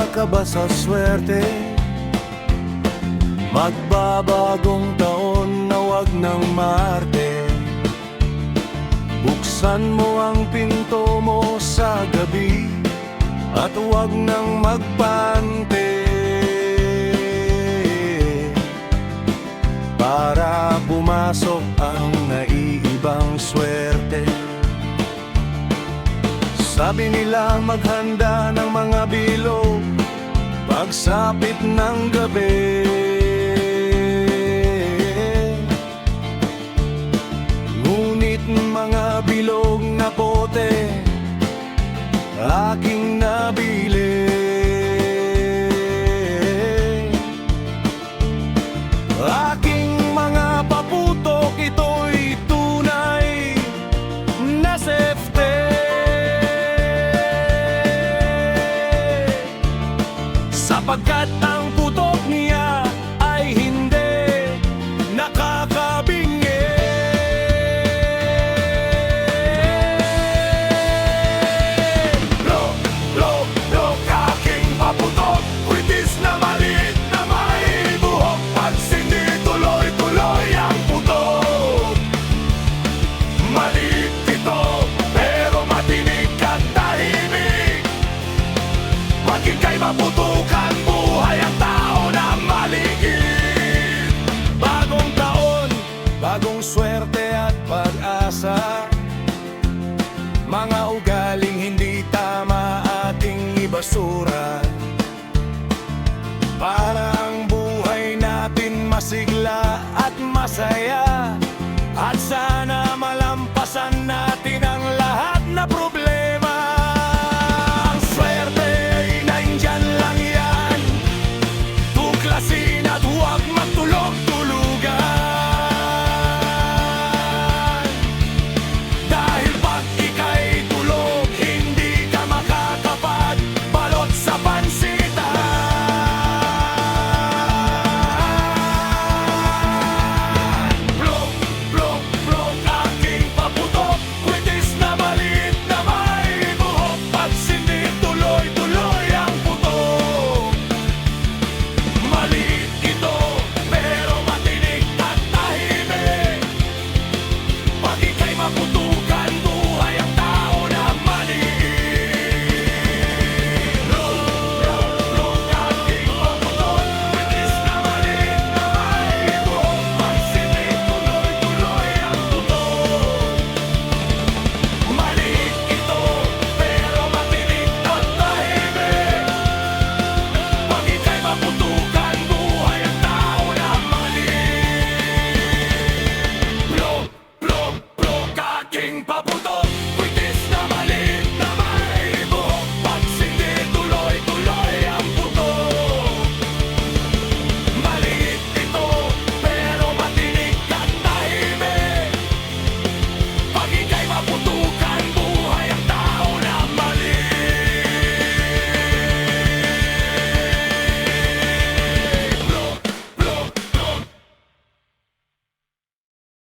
ka ba sa swerte? Magbabagong taon na wag ng Marte. Buksan mo ang pinto mo sa gabi at wag nang magpante, para pumasok ang naiibang swerte. Sabi nila maghanda ng mga bilog pagsapit ng gabi. Ngunit mga bilog na bote aking nabili. Aking mga paputok, ito'y tunay na safety. Sapagkat ang putok niya ay hindi nakakabingi. Lok, aking paputok, witis na maliit na may buhok. Pag sindi tuloy-tuloy ang putok, maliit ito pero matinig at tahimik. Pag ika'y maputukan, buhay ang tao na maligid. Bagong taon, bagong swerte at pag-asa. Mga ugaling hindi tama ating ibasura, para ang buhay natin masigla at masaya. At sana malampasan natin ang lahat na problema.